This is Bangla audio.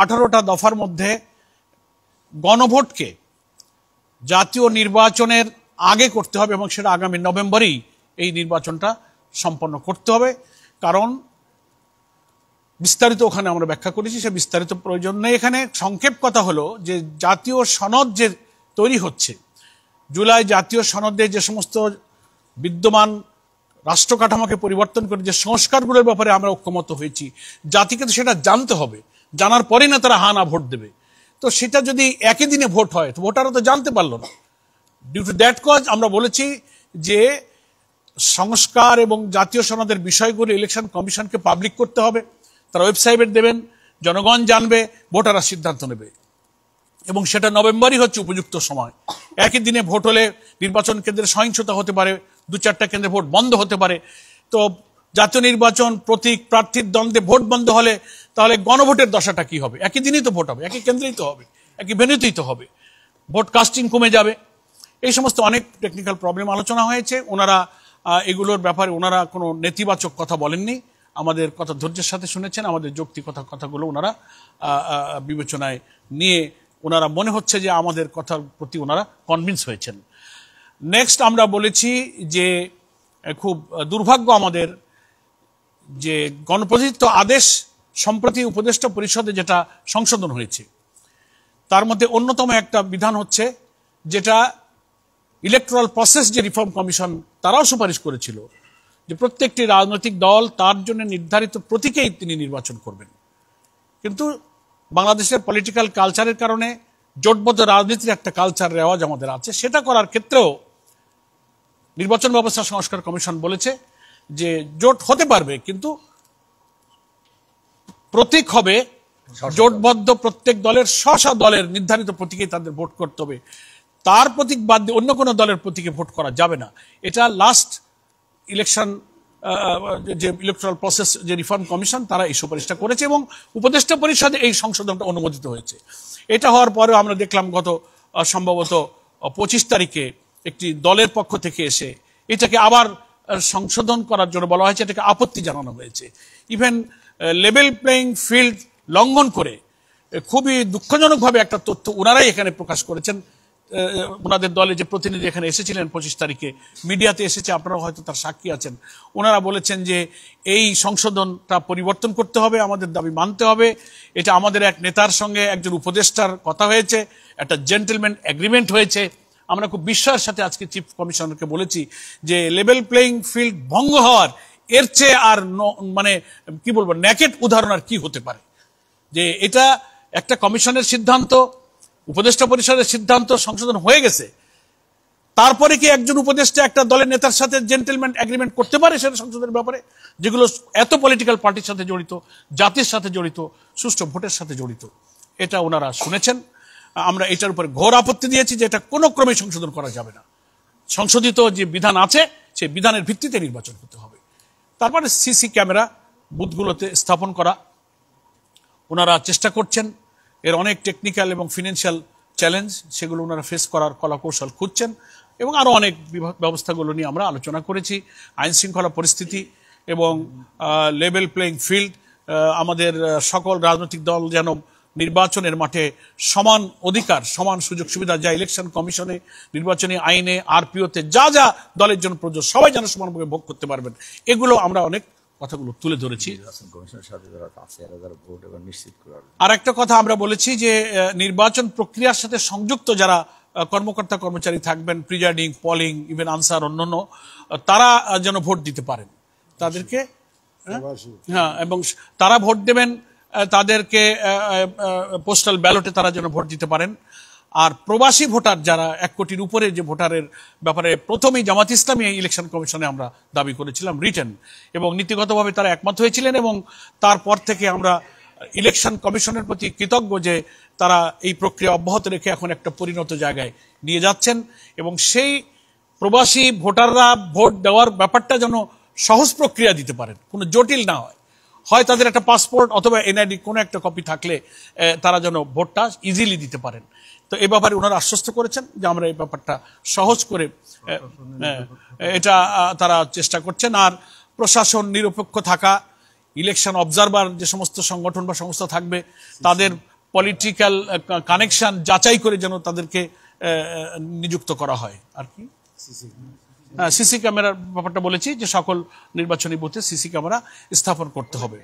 18টা দফার মধ্যে গণভোটকে জাতীয় নির্বাচনের আগে করতে হবে এবং সেটা আগামী নভেম্বরেই এই নির্বাচনটা সম্পন্ন করতে হবে। কারণ বিস্তারিত ওখানে আমরা ব্যাখ্যা করেছি, সে বিস্তারিত প্রয়োজন নেই। এখানে সংক্ষেপ কথা হলো যে জাতীয় সনদ যে তৈরি হচ্ছে, জুলাই জাতীয় সনদে যে সমস্ত বিদ্যমান রাষ্ট্র কাঠামোকে পরিবর্তন করে যে সংস্কারগুলোর ব্যাপারে আমরা ঐক্যমত হয়েছি, জাতিকে তো সেটা জানতে হবে, জানার পরে না তারা হা না ভোট দেবে। তো সেটা যদি একই দিনে ভোট হয় তো ভোটাররা তো জানতে পারলো না। ডিউ টু দ্যাট কজ আমরা বলেছি যে সংস্কার এবং জাতীয় সনদের বিষয়গুলো ইলেকশন কমিশনকে পাবলিক করতে হবে, তারা ওয়েবসাইটে দেবেন, জনগণ জানবে, ভোটাররা সিদ্ধান্ত নেবে এবং সেটা নভেম্বরই হচ্ছে উপযুক্ত সময়। একই দিনে ভোট হলে নির্বাচন কেন্দ্রে সহিংসতা হতে পারে, 2-4টা কেন্দ্রে ভোট বন্ধ হতে পারে। তো জাতীয় নির্বাচন প্রতীক প্রার্থীর দ্বন্দ্বে ভোট বন্ধ হলে তাহলে গণভোটের দশাটা কি হবে? একই দিনই তো ভোট হবে, একই কেন্দ্রেই তো হবে, একই ভেন্যুতেই তো হবে, ভোট কাস্টিং কমে যাবে। এই সমস্ত অনেক টেকনিক্যাল প্রবলেম আলোচনা হয়েছে। ওনারা এগুলোর ব্যাপারে ওনারা কোনো নেতিবাচক কথা বলেননি, আমাদের কথা ধৈর্যের সাথে শুনেছেন, আমাদের যৌক্তিকতা কথাগুলো ওনারা বিবেচনায় নিয়ে ওনারা মনে হচ্ছে যে আমাদের কথার প্রতি ওনারা কনভিন্স হয়েছেন। নেক্সট আমরা বলেছি যে খুব দুর্ভাগ্য আমাদের যে গণপ্রজাতন্ত্র আদেশ সম্প্রতি উপদেষ্টা পরিষদে যেটা সংশোধন হয়েছে তার মধ্যে অন্যতম একটা বিধান হচ্ছে যেটা ইলেকট্রাল প্রসেস যে রিফর্ম কমিশন তারাও সুপারিশ করেছিল যে প্রত্যেকটি রাজনৈতিক দল তার জন্য নির্ধারিত প্রতীকেই তিনি নির্বাচন করবেন। কিন্তু বাংলাদেশের পলিটিক্যাল কালচারের কারণে জোটবদ্ধ রাজনীতির একটা কালচার রেওয়াজ আমাদের আছে, সেটা করার ক্ষেত্রেও নির্বাচন ব্যবস্থা সংস্কার কমিশন বলেছে যে জোট হতে পারবে কিন্তু প্রতীক হবে জোটবদ্ধ প্রত্যেক দলের স্ব দলের নির্ধারিত প্রতীকে তাদের ভোট করতে হবে, তার প্রতীক বাদ দিয়ে অন্য কোনো দলের প্রতীকে ভোট করা যাবে না। এটা লাস্ট ইলেকশন যে ইলেকট্রাল প্রসেস যে রিফর্ম কমিশন তারা এই সুপারিশটা করেছে এবং উপদেষ্টা পরিষদে এই সংশোধনটা অনুমোদিত হয়েছে। এটা হওয়ার পরেও আমরা দেখলাম গত সম্ভবত 25 তারিখে একটি দলের পক্ষ থেকে এসে এটাকে আবার সংশোধন করার জন্য বলা হয়েছে, এটাকে আপত্তি জানানো হয়েছে। ইভেন লেভেল প্লেইং ফিল্ড লঙ্ঘন করে খুবই দুঃখজনকভাবে একটা তথ্য ওনারাই এখানে প্রকাশ করেছেন। ওনাদের দলে যে প্রতিনিধি এখানে এসেছিলেন 25 তারিখে মিডিয়াতে এসেছে, আপনারা হয়তো তার সাক্ষী আছেন, ওনারা বলেছেন যে এই সংশোধনটা পরিবর্তন করতে হবে, আমাদের দাবি মানতে হবে। এটা আমাদের এক নেতার সঙ্গে একজন উপদেষ্টার কথা হয়েছে, একটা জেন্টলম্যান এগ্রিমেন্ট হয়েছে। আমরা খুব বিশ্বাসের সাথে আজকে চিফ কমিশনারকে বলেছি যে লেভেল প্লেইং ফিল্ড ভঙ্গ হওয়ার এর চেয়ে আর মানে কি বলবো নেকেট উদাহরণ আর কি হতে পারে, যে এটা একটা কমিশনের সিদ্ধান্ত, উপদেষ্টা পরিষদের সিদ্ধান্ত সংশোধন হয়ে গেছে, তারপরে কি একজন উপদেষ্টা একটা দলের নেতার সাথে জেন্টলম্যান এগ্রিমেন্ট করতে পারে সেটা সংশোধনের ব্যাপারে, যেগুলো এত পলিটিক্যাল পার্টির সাথে জড়িত, জাতির সাথে জড়িত, সুষ্ঠু ভোটের সাথে জড়িত? এটা ওনারা শুনেছেন। আমরা এটার উপরে ঘোর আপত্তি দিয়েছি যে এটা কোনো ক্রমে সংশোধন করা যাবে না। সংশোধিত যে বিধান আছে সেই বিধানের ভিত্তিতে নির্বাচন করতে হবে। তারপরে সিসি ক্যামেরা বুথগুলোতে স্থাপন করা ওনারা চেষ্টা করছেন, এর অনেক টেকনিক্যাল এবং ফিনান্সিয়াল চ্যালেঞ্জ সেগুলো ওনারা ফেস করার কলাকৌশল খুঁজছেন এবং আরও অনেক ব্যবস্থাগুলো নিয়ে আমরা আলোচনা করেছি। আইন শৃঙ্খলা পরিস্থিতি এবং লেভেল প্লেইং ফিল্ড, আমাদের সকল রাজনৈতিক দল যেন নির্বাচনের মাঠে সমান অধিকার, সমান সুযোগ সুবিধা যা ইলেকশন কমিশনে, নির্বাচনী আইনে, আরপিওতে যা যা দলের জন্য প্রযোজ্য সবাই যেন সমানভাবে ভোগ করতে পারবেন, এগুলো আমরা অনেক কথাগুলো তুলে ধরেছি। আর একটা কথা আমরা বলেছি যে নির্বাচন প্রক্রিয়ার সাথে সংযুক্ত যারা কর্মকর্তা কর্মচারী থাকবেন, প্রিজাইডিং, পলিং, ইভেন আনসার, অন্যান্য, তারা যেন ভোট দিতে পারেন তাদেরকে, হ্যাঁ, এবং তারা ভোট দেবেন, তাদেরকে পোস্টাল ব্যালটে তারা যেন ভোট দিতে পারেন। আর প্রবাসী ভোটার যারা 1 কোটির উপরে যে ভোটারের ব্যাপারে প্রথমেই জামাত ইসলামী ইলেকশন কমিশনে আমরা দাবি করেছিলাম রিটেন, এবং নীতিগতভাবে তারা একমত হয়েছিলেন এবং তারপর থেকে আমরা ইলেকশন কমিশনের প্রতি কৃতজ্ঞ যে তারা এই প্রক্রিয়া অব্যাহত রেখে এখন একটা পরিণত জায়গায় নিয়ে যাচ্ছেন এবং সেই প্রবাসী ভোটাররা ভোট দেওয়ার ব্যাপারটা যেন সহজ প্রক্রিয়া দিতে পারেন, কোনো জটিল না হয়। হয় তাদের একটা পাসপোর্ট অথবা এনআইডি কোনো একটা কপি থাকলে তারা যেন ভোটটা ইজিলি দিতে পারেন। তো এই ব্যাপারে ওনারা আশ্বস্ত করেছেন যে আমরা এই ব্যাপারটা সহজ করে এটা তারা চেষ্টা করছেন। আর প্রশাসন নিরপেক্ষ থাকা, ইলেকশন অবজারভার যে সমস্ত সংগঠন বা সংস্থা থাকবে তাদের পলিটিক্যাল কানেকশন যাচাই করে যেন তাদেরকে নিযুক্ত করা হয়। আর কি সিসি ক্যামেরার ব্যাপারটা বলেছি যে সকল নির্বাচনী বুথে সিসি ক্যামেরা স্থাপন করতে হবে।